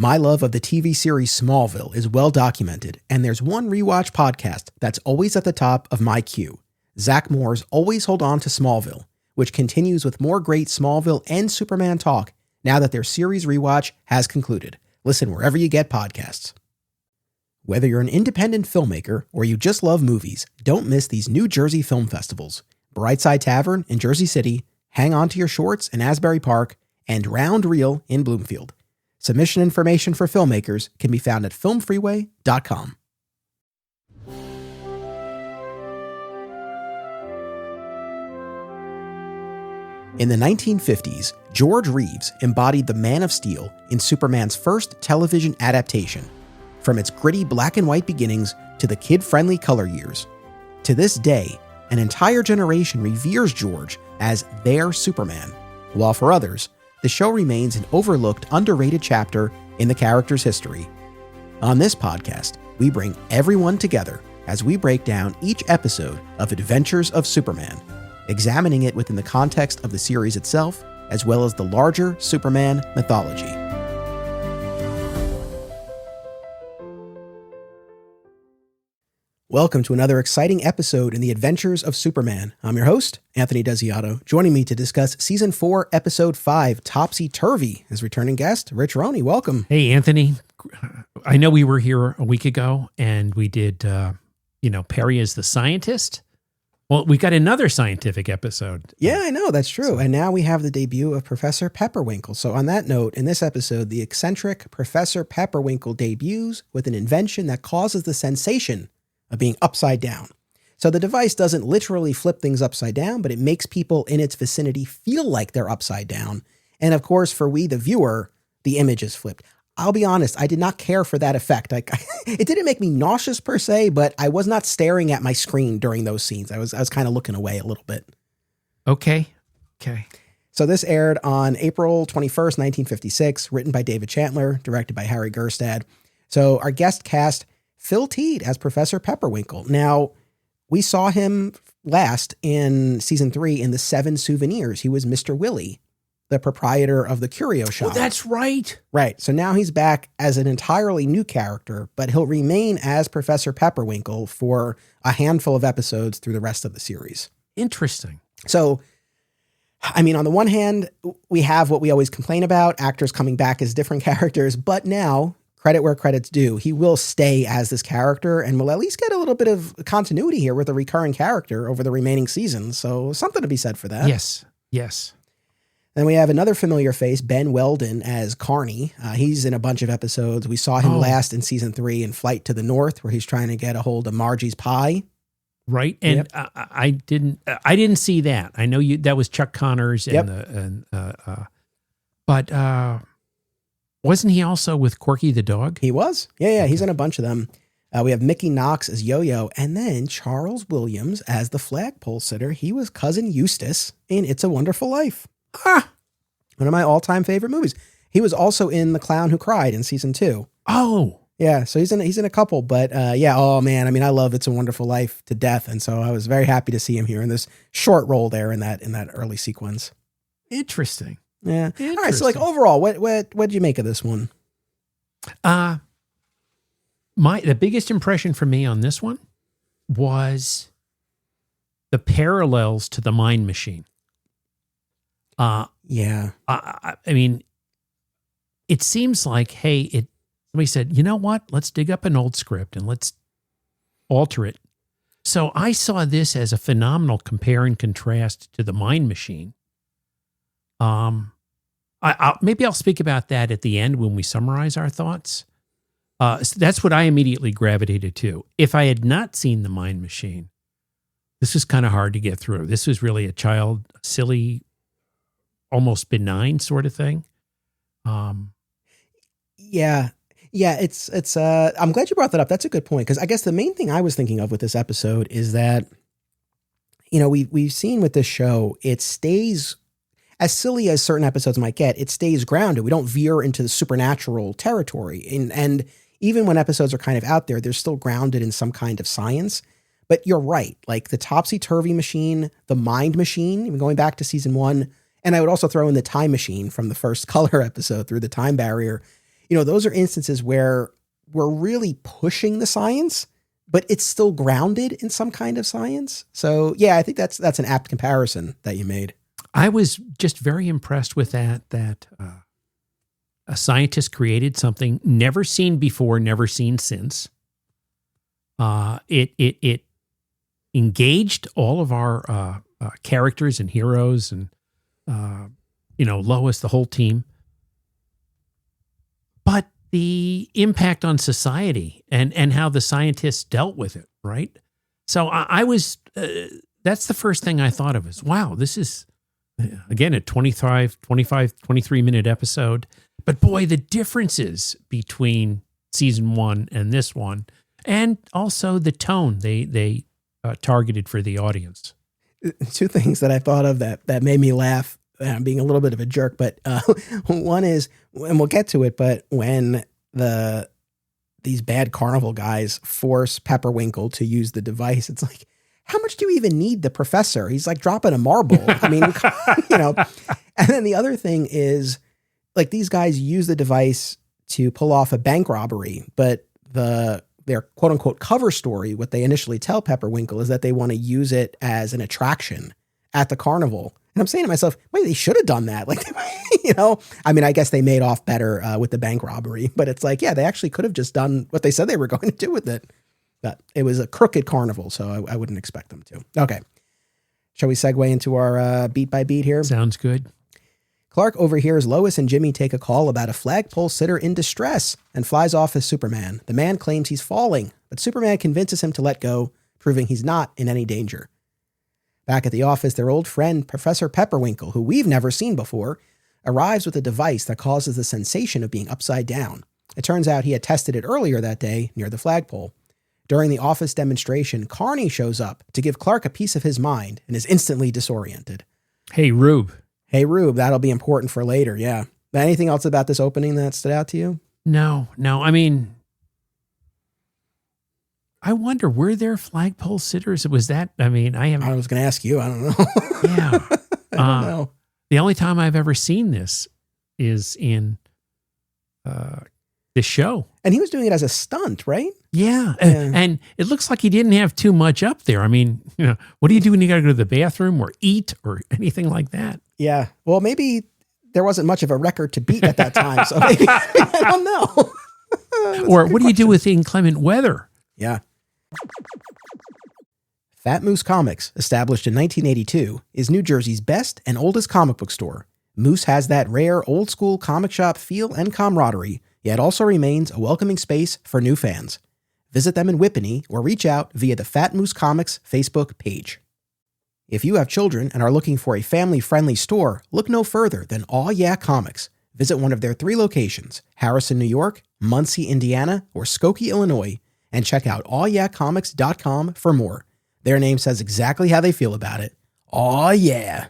My love of the TV series Smallville is well documented, and there's one rewatch podcast that's always at the top of my queue. Zach Moore's Always Hold On to Smallville, which continues with more great Smallville and Superman talk now that their series rewatch has concluded. Listen wherever you get podcasts. Whether you're an independent filmmaker or you just love movies, don't miss these New Jersey film festivals. Brightside Tavern in Jersey City, Hang On to Your Shorts in Asbury Park, and Round Reel in Bloomfield. Submission information for filmmakers can be found at filmfreeway.com. In the 1950s, George Reeves embodied the Man of Steel in Superman's first television adaptation, from its gritty black and white beginnings to the kid-friendly color years. To this day, an entire generation reveres George as their Superman, while for others, the show remains an overlooked, underrated chapter in the character's history. On this podcast, we bring everyone together as we break down each episode of Adventures of Superman, examining it within the context of the series itself, as well as the larger Superman mythology. Welcome to another exciting episode in the Adventures of Superman. I'm your host, Anthony Desiato. Joining me to discuss Season 4, Episode 5, Topsy Turvy, is returning guest, Rich Roney. Welcome. Hey, Anthony. I know we were here a week ago, and we did, Perry as the scientist. Well, we got another scientific episode. Yeah, I know. That's true. And now we have the debut of Professor Pepperwinkle. So on that note, in this episode, the eccentric Professor Pepperwinkle debuts with an invention that causes the sensation of being upside down. So the device doesn't literally flip things upside down, but it makes people in its vicinity feel like they're upside down. And of course, for we, the viewer, the image is flipped. I'll be honest, I did not care for that effect. It didn't make me nauseous per se, but I was not staring at my screen during those scenes. I was kind of looking away a little bit. Okay. So this aired on April 21st, 1956, written by David Chandler, directed by Harry Gerstad. So our guest cast Phil Teed as Professor Pepperwinkle. Now, we saw him last in Season 3 in The 7 Souvenirs. He was Mr. Willie, the proprietor of the curio shop. Oh, that's right. Right. So now he's back as an entirely new character, but he'll remain as Professor Pepperwinkle for a handful of episodes through the rest of the series. Interesting. So, I mean, on the one hand, we have what we always complain about, actors coming back as different characters, but now, credit where credit's due, he will stay as this character and will at least get a little bit of continuity here with a recurring character over the remaining seasons. So something to be said for that. Yes. Then we have another familiar face, Ben Weldon as Carney. He's in a bunch of episodes. We saw him last in Season 3 in Flight to the North, where he's trying to get a hold of Margie's pie. Right. And yep. I didn't see that. I know that was Chuck Connors but wasn't he also with Corky the dog? He was. Yeah. Okay. He's in a bunch of them. We have Mickey Knox as Yo-Yo, and then Charles Williams as the flagpole sitter. He was Cousin Eustace in It's a Wonderful Life. One of my all-time favorite movies. He was also in The Clown Who Cried in Season 2. Oh. Yeah, so he's in a couple, but oh man, I mean, I love It's a Wonderful Life to death, and so I was very happy to see him here in this short role there in that early sequence. Interesting. Yeah. All right. So, like, overall, what did you make of this one? The biggest impression for me on this one was the parallels to the Mind Machine. Yeah. I mean, it seems like, somebody said, you know what? Let's dig up an old script and let's alter it. So I saw this as a phenomenal compare and contrast to the Mind Machine. Maybe I'll speak about that at the end when we summarize our thoughts. So that's what I immediately gravitated to. If I had not seen the Mind Machine, this was kind of hard to get through. This was really a silly, almost benign sort of thing. Yeah, it's I'm glad you brought that up. That's a good point, because I guess the main thing I was thinking of with this episode is that, we've seen with this show, it stays, as silly as certain episodes might get, it stays grounded. We don't veer into the supernatural territory. And even when episodes are kind of out there, they're still grounded in some kind of science. But you're right. Like the Topsy Turvy machine, the Mind Machine, even going back to Season 1, and I would also throw in the Time Machine from the first Color episode, Through the Time Barrier. those are instances where we're really pushing the science, but it's still grounded in some kind of science. So yeah, I think that's an apt comparison that you made. I was just very impressed with that a scientist created something never seen before, never seen since. It engaged all of our characters and heroes and, Lois, the whole team. But the impact on society and how the scientists dealt with it, right? So I was, that's the first thing I thought of is, wow, this is, again, a 23 minute episode. But boy, the differences between season 1 and this one, and also the tone they targeted for the audience. Two things that I thought of that made me laugh. I'm being a little bit of a jerk, but one is, and we'll get to it, but when these bad carnival guys force Pepperwinkle to use the device, it's like, how much do you even need the professor? He's like dropping a marble. I mean, And then the other thing is, like, these guys use the device to pull off a bank robbery, but their quote unquote cover story, what they initially tell Pepperwinkle is that they want to use it as an attraction at the carnival. And I'm saying to myself, wait, they should have done that. Like, I mean, I guess they made off better with the bank robbery, but it's like, yeah, they actually could have just done what they said they were going to do with it. But it was a crooked carnival, so I wouldn't expect them to. Okay. Shall we segue into our beat by beat here? Sounds good. Clark overhears Lois and Jimmy take a call about a flagpole sitter in distress and flies off as Superman. The man claims he's falling, but Superman convinces him to let go, proving he's not in any danger. Back at the office, their old friend, Professor Pepperwinkle, who we've never seen before, arrives with a device that causes the sensation of being upside down. It turns out he had tested it earlier that day near the flagpole. During the office demonstration, Carney shows up to give Clark a piece of his mind and is instantly disoriented. Hey, Rube. That'll be important for later, yeah. Anything else about this opening that stood out to you? No. I mean, I wonder, were there flagpole sitters? Was that, I was going to ask you. I don't know. Yeah. I don't know. The only time I've ever seen this is in the show. And he was doing it as a stunt, right? Yeah. And it looks like he didn't have too much up there. I mean, what do you do when you got to go to the bathroom or eat or anything like that? Yeah. Well, maybe there wasn't much of a record to beat at that time. So maybe, I don't know. Or what do you do with inclement weather? Yeah. Fat Moose Comics, established in 1982, is New Jersey's best and oldest comic book store. Moose has that rare old-school comic shop feel and camaraderie, yet also remains a welcoming space for new fans. Visit them in Whippany or reach out via the Fat Moose Comics Facebook page. If you have children and are looking for a family-friendly store, look no further than Aw Yeah Comics. Visit one of their 3 locations, Harrison, New York, Muncie, Indiana, or Skokie, Illinois, and check out awyeahcomics.com for more. Their name says exactly how they feel about it. Aw yeah.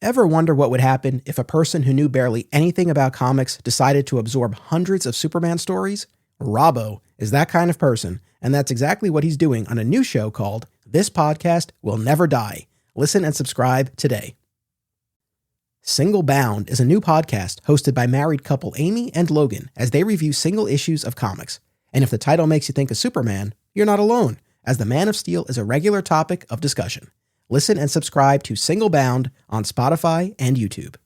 Ever wonder what would happen if a person who knew barely anything about comics decided to absorb hundreds of Superman stories? Robbo is that kind of person, and that's exactly what he's doing on a new show called This Podcast Will Never Die. Listen and subscribe today. Single Bound is a new podcast hosted by married couple Amy and Logan as they review single issues of comics. And if the title makes you think of Superman, you're not alone, as the Man of Steel is a regular topic of discussion. Listen and subscribe to Single Bound on Spotify and YouTube.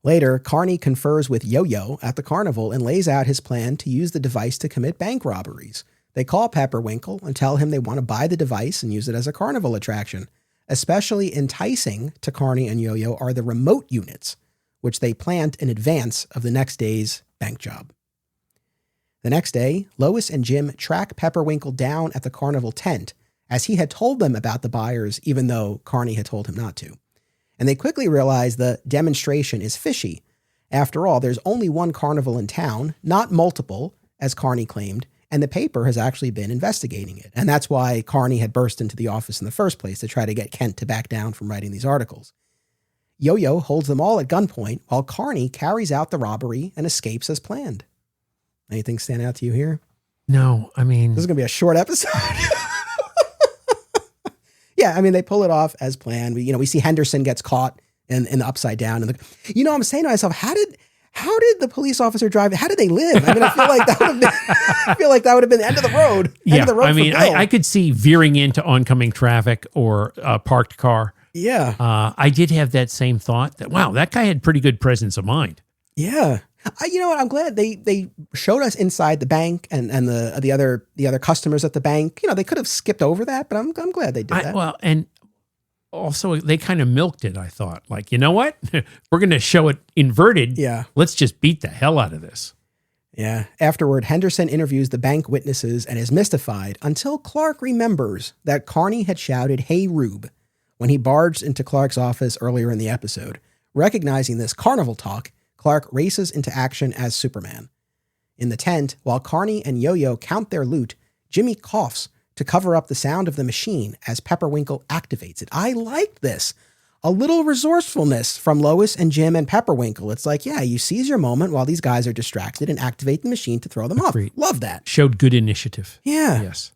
Later, Carney confers with Yo-Yo at the carnival and lays out his plan to use the device to commit bank robberies. They call Pepperwinkle and tell him they want to buy the device and use it as a carnival attraction. Especially enticing to Carney and Yo-Yo are the remote units, which they plant in advance of the next day's bank job. The next day, Lois and Jim track Pepperwinkle down at the carnival tent, as he had told them about the buyers, even though Carney had told him not to. And they quickly realize the demonstration is fishy. After all, there's only one carnival in town, not multiple, as Carney claimed, and the paper has actually been investigating it. And that's why Carney had burst into the office in the first place, to try to get Kent to back down from writing these articles. Yo-Yo holds them all at gunpoint, while Carney carries out the robbery and escapes as planned. Anything stand out to you here? No, This is going to be a short episode. Yeah, they pull it off as planned. We see Henderson gets caught in the upside down. And I'm saying to myself, how did the police officer drive? How did they live? I mean, I feel like that would have been the end of the road. Yeah, End of the road I mean, for Bill. I could see veering into oncoming traffic or a parked car. Yeah. I did have that same thought that, wow, that guy had pretty good presence of mind. Yeah. You know what? I'm glad they showed us inside the bank and the other customers at the bank. You know, they could have skipped over that, but I'm glad they did that. Well, and also they kind of milked it, I thought. Like, you know what? We're going to show it inverted. Yeah. Let's just beat the hell out of this. Yeah. Afterward, Henderson interviews the bank witnesses and is mystified until Clark remembers that Carney had shouted, "Hey, Rube," when he barged into Clark's office earlier in the episode. Recognizing this carnival talk, Clark races into action as Superman. In the tent, while Carney and Yo-Yo count their loot, Jimmy coughs to cover up the sound of the machine as Pepperwinkle activates it. I like this. A little resourcefulness from Lois and Jim and Pepperwinkle. It's like, yeah, you seize your moment while these guys are distracted and activate the machine to throw them off. Love that. Showed good initiative. Yeah. Yes.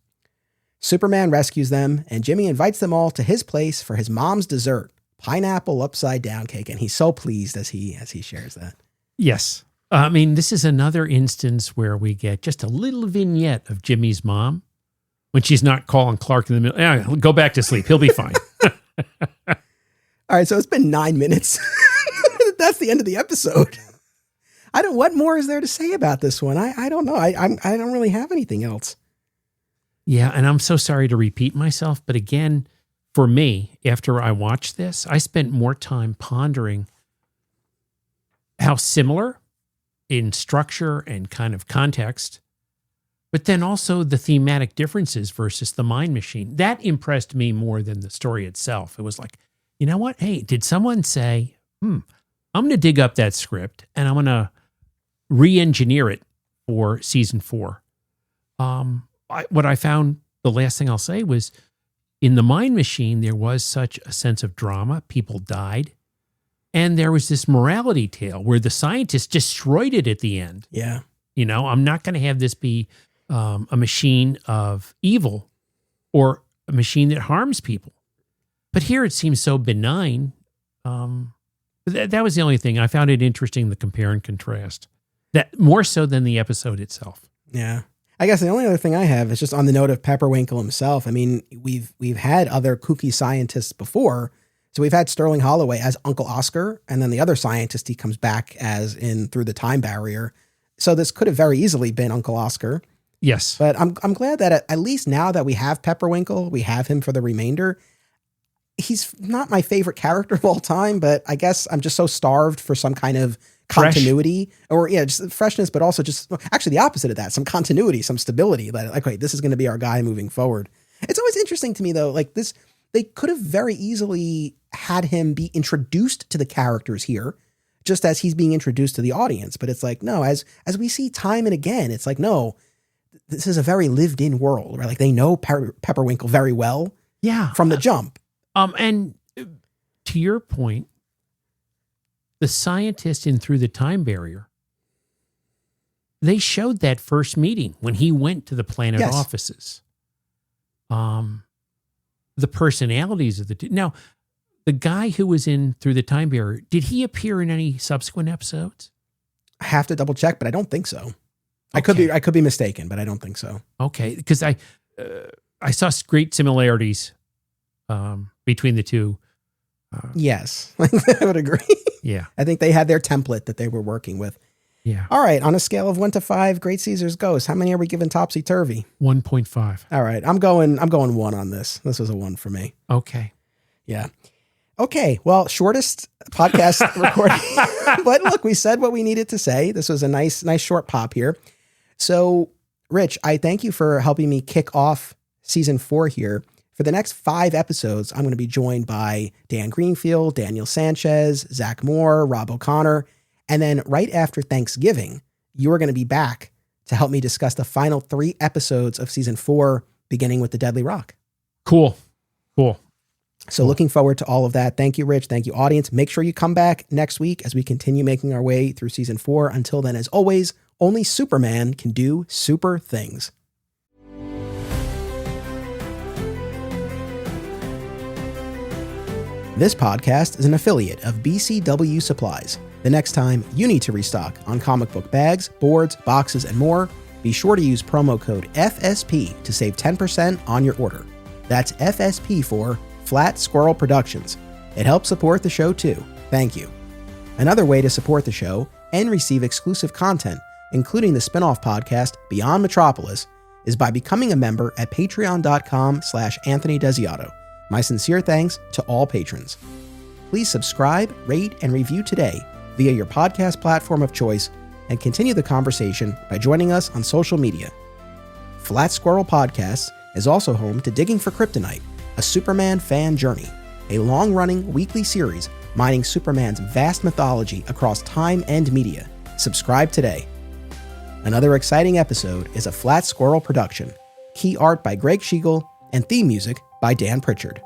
Superman rescues them, and Jimmy invites them all to his place for his mom's dessert, pineapple upside down cake, and he's so pleased as he shares that. Yes. I mean, this is another instance where we get just a little vignette of Jimmy's mom when she's not calling Clark in the middle. Yeah, go back to sleep. He'll be fine. All right, so it's been 9 minutes. That's the end of the episode. What more is there to say about this one? I don't know. I don't really have anything else. Yeah, and I'm so sorry to repeat myself, but again, for me, after I watched this, I spent more time pondering how similar in structure and kind of context, but then also the thematic differences versus the Mind Machine. That impressed me more than the story itself. It was like, you know what? Hey, did someone say, I'm going to dig up that script and I'm going to re-engineer it for season 4? What I found, the last thing I'll say was, in the Mind Machine, there was such a sense of drama. People died. And there was this morality tale where the scientists destroyed it at the end. Yeah. You know, I'm not going to have this be a machine of evil or a machine that harms people. But here it seems so benign. That was the only thing. I found it interesting, the compare and contrast. That more so than the episode itself. Yeah. I guess the only other thing I have is just on the note of Pepperwinkle himself. I mean, we've had other kooky scientists before. So we've had Sterling Holloway as Uncle Oscar, and then the other scientist he comes back as in Through the Time Barrier. So this could have very easily been Uncle Oscar. Yes. But I'm glad that at least now that we have Pepperwinkle, we have him for the remainder. He's not my favorite character of all time, but I guess I'm just so starved for some kind of continuity or just freshness, but also just actually the opposite of that, some continuity, some stability that like, wait, this is going to be our guy moving forward. It's always interesting to me though, like this, they could have very easily had him be introduced to the characters here, just as he's being introduced to the audience. But it's like, no, as we see time and again, it's like, no, this is a very lived in world, right? Like they know Pepperwinkle very well. Yeah. From the jump. And to your point, the scientist in Through the Time Barrier, they showed that first meeting when he went to the planet offices. The personalities of the two. Now, the guy who was in Through the Time Barrier, did he appear in any subsequent episodes? I have to double check, but I don't think so. Okay. I could be mistaken, but I don't think so. Okay, because I saw great similarities between the two. Yes, I would agree. Yeah. I think they had their template that they were working with. Yeah. All right. On a scale of 1 to 5, Great Caesar's Ghost, how many are we giving Topsy Turvy? 1.5. All right. I'm going 1 on this. This was a 1 for me. Okay. Yeah. Okay. Well, shortest podcast recording. But look, we said what we needed to say. This was a nice short pop here. So, Rich, I thank you for helping me kick off season 4 here. For the next 5 episodes, I'm going to be joined by Dan Greenfield, Daniel Sanchez, Zach Moore, Rob O'Connor. And then right after Thanksgiving, you are going to be back to help me discuss the final 3 episodes of season 4, beginning with the Deadly Rock. Cool. So looking forward to all of that. Thank you, Rich. Thank you, audience. Make sure you come back next week as we continue making our way through season 4. Until then, as always, only Superman can do super things. This podcast is an affiliate of BCW Supplies. The next time you need to restock on comic book bags, boards, boxes, and more, be sure to use promo code FSP to save 10% on your order. That's FSP for Flat Squirrel Productions. It helps support the show too. Thank you. Another way to support the show and receive exclusive content, including the spin-off podcast Beyond Metropolis, is by becoming a member at patreon.com/Anthony Desiato. My sincere thanks to all patrons. Please subscribe, rate, and review today via your podcast platform of choice, and continue the conversation by joining us on social media. Flat Squirrel Podcasts is also home to Digging for Kryptonite, a Superman fan journey, a long-running weekly series mining Superman's vast mythology across time and media. Subscribe today. Another exciting episode is a Flat Squirrel production. Key art by Greg Schiegel and theme music by Dan Pritchard.